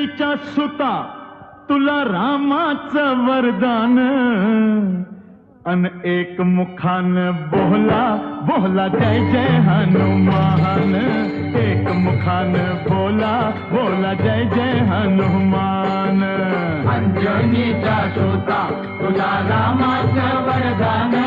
अंजनीच्या सुता तुला रामाचं वरदान अन एक मुखान बोला बोला जय जय हनुमान एक मुखान बोला बोला जय जय हनुमान अंजनीचा सुता तुला रामाचं वरदान